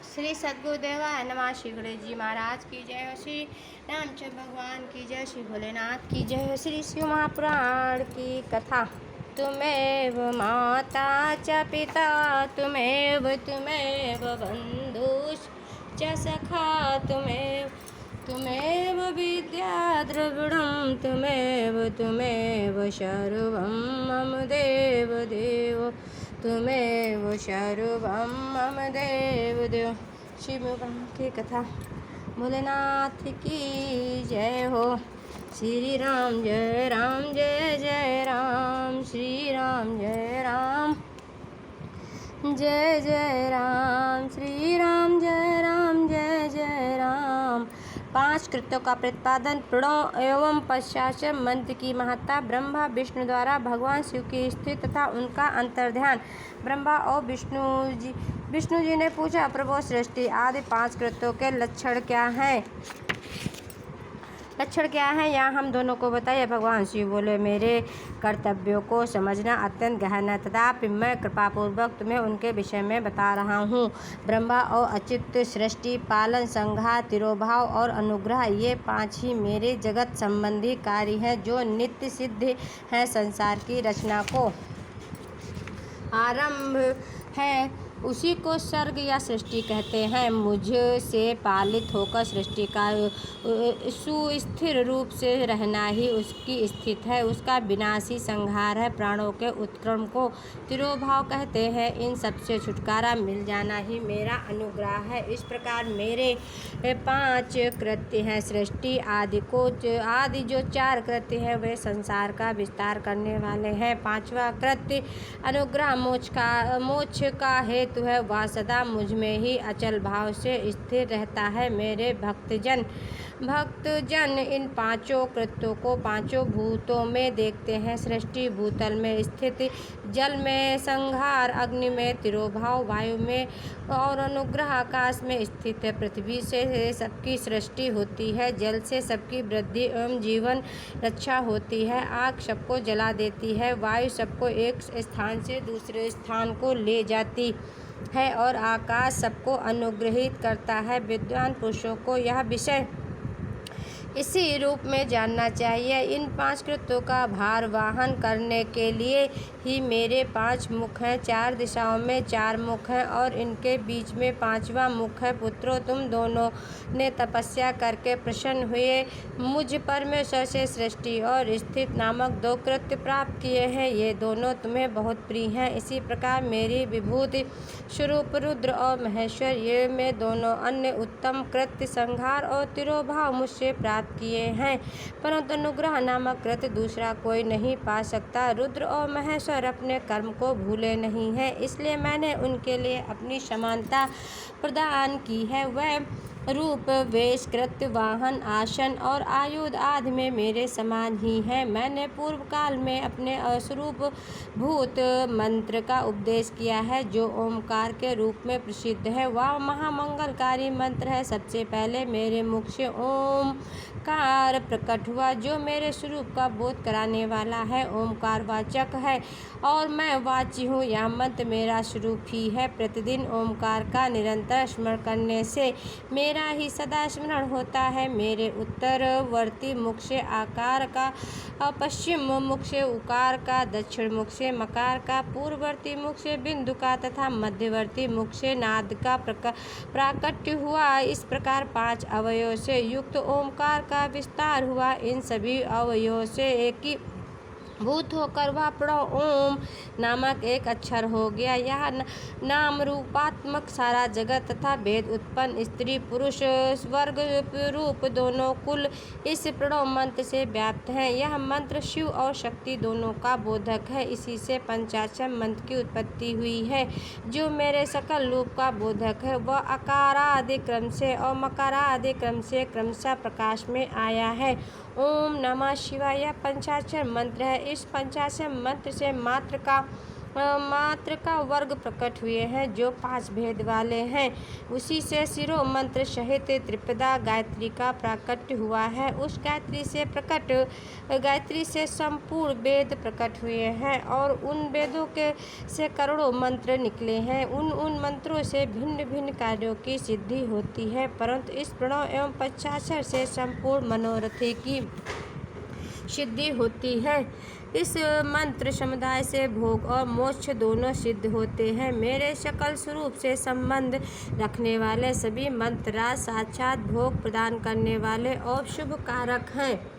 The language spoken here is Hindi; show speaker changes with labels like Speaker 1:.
Speaker 1: श्री सद्गुरुदेवाय नमः। श्री गणेश जी महाराज की जय हो। श्री रामचंद्र भगवान की जय। श्री भोलेनाथ की जय हो। श्री शिव महापुराण की कथा। तुमेव माता च पिता तुमेव बंधुश्च सखा तुमेव विद्या द्रविणं तुमेव सर्वं मम देव तुमेव सर्वं मम देव। शिव की कथा। भोलेनाथ की जय हो। श्री राम जय राम जय जय राम। श्री राम जय राम जय जय राम। श्री राम जय राम जय जय राम। 5 कृत्यों का प्रतिपादन। प्रणव एवं पश्चात मंत्र की महत्ता। ब्रह्मा विष्णु द्वारा भगवान शिव की स्थिति तथा उनका अंतर्ध्यान। ब्रह्मा और विष्णु जी ने पूछा, प्रभु सृष्टि आदि 5 कृत्यों के लक्षण क्या हैं? यहाँ हम दोनों को बताइए। भगवान शिव बोले, मेरे कर्तव्यों को समझना अत्यंत गहन है, तथापि मैं कृपापूर्वक तुम्हें उनके विषय में बता रहा हूँ। ब्रह्मा और अच्युत, सृष्टि, पालन, संहार, तिरोभाव और अनुग्रह, ये 5 ही मेरे जगत संबंधी कार्य हैं जो नित्य सिद्ध हैं। संसार की रचना को आरंभ है, उसी को सर्ग या सृष्टि कहते हैं। मुझसे पालित होकर सृष्टि का सुस्थिर रूप से रहना ही उसकी स्थिति है। उसका विनाशी संहार है। प्राणों के उत्क्रमण को तिरोभाव कहते हैं। इन सबसे छुटकारा मिल जाना ही मेरा अनुग्रह है। इस प्रकार मेरे 5 कृत्य हैं। सृष्टि आदि जो 4 कृत्य हैं वे संसार का विस्तार करने वाले हैं। 5वां कृत्य अनुग्रह मोक्ष का हेतु है। वह सदा मुझ में ही अचल भाव से स्थिर रहता है। मेरे भक्तजन इन 5 कृत्यों को 5 भूतों में देखते हैं। सृष्टि भूतल में स्थित, जल में संहार, अग्नि में तिरोभाव, वायु में और अनुग्रह आकाश में स्थित है। पृथ्वी से सबकी सृष्टि होती है। जल से सबकी वृद्धि एवं जीवन रक्षा होती है। आग सबको जला देती है। वायु सबको एक स्थान से दूसरे स्थान को ले जाती है और आकाश सबको अनुग्रहित करता है। विद्वान पुरुषों को यह विषय इसी रूप में जानना चाहिए। इन 5 कृत्यों का भार वाहन करने के लिए ही मेरे 5 मुख हैं। 4 दिशाओं में 4 मुख हैं और इनके बीच में 5वां मुख है। पुत्रों, तुम दोनों ने तपस्या करके प्रसन्न हुए मुझ परमेश्वर से सृष्टि और स्थिति नामक 2 कृत्य प्राप्त किए हैं। ये दोनों तुम्हें बहुत प्रिय हैं। इसी प्रकार मेरी विभूति स्वरूप रुद्र और महेश्वर, ये में दोनों अन्य उत्तम कृत्य संहार और तिरोभाव मुझसे प्राप्त किए हैं, परंतु अनुग्रह नामक कृत्य दूसरा कोई नहीं पा सकता। रुद्र और महेश्वर अपने कर्म को भूले नहीं हैं, इसलिए मैंने उनके लिए अपनी समानता प्रदान की है। वह रूप, वेश, कृत्य, वाहन, आसन और आयुध आदि में मेरे समान ही है। मैंने पूर्व काल में अपने स्वरूप भूत मंत्र का उपदेश किया है, जो ओमकार के रूप में प्रसिद्ध है। वह महामंगलकारी मंत्र है। सबसे पहले मेरे मुख से ओमकार प्रकट हुआ, जो मेरे स्वरूप का बोध कराने वाला है। ओमकार वाचक है और मैं वाची हूँ। यह मंत्र मेरा स्वरूप ही है। प्रतिदिन ओमकार का निरंतर स्मरण करने से मेरा ही सदा स्मरण होता है। मेरे उत्तरवर्ती मुख से आकार का, पश्चिम मुख से उकार का, दक्षिण मुख से मकार का, पूर्ववर्ती मुख से बिंदु का तथा मध्यवर्ती मुख से नाद का प्राकट्य हुआ। इस प्रकार 5 अवयवों से युक्त ओमकार का विस्तार हुआ। इन सभी अवयवों से एक ही भूत होकर वह प्रणव ओम नामक एक अक्षर हो गया। यह नाम रूपात्मक सारा जगत तथा भेद उत्पन्न स्त्री पुरुष स्वर्ग रूप दोनों कुल इस प्रणव मंत्र से व्याप्त हैं। यह मंत्र शिव और शक्ति दोनों का बोधक है। इसी से पंचाक्षर मंत्र की उत्पत्ति हुई है, जो मेरे सकल रूप का बोधक है। वह अकारादि क्रम से और मकारादि क्रम से क्रमशः प्रकाश में आया है। ओम नमः शिवाय यह पंचाक्षर मंत्र है। इस पंचाक्षर मंत्र से मात्र का मात्र का वर्ग प्रकट हुए हैं जो 5 भेद वाले हैं। उसी से शिरो मंत्र सहित त्रिपदा गायत्री का प्राकट्य हुआ है। उस गायत्री से संपूर्ण वेद प्रकट हुए हैं और उन वेदों के से करोड़ों मंत्र निकले हैं। उन मंत्रों से भिन्न भिन्न कार्यों की सिद्धि होती है, परंतु इस प्रणव एवं पंचाक्षर से संपूर्ण मनोरथ की सिद्धि होती है। इस मंत्र समुदाय से भोग और मोक्ष दोनों सिद्ध होते हैं। मेरे सकल स्वरूप से संबंध रखने वाले सभी मंत्र साक्षात भोग प्रदान करने वाले और शुभ कारक हैं।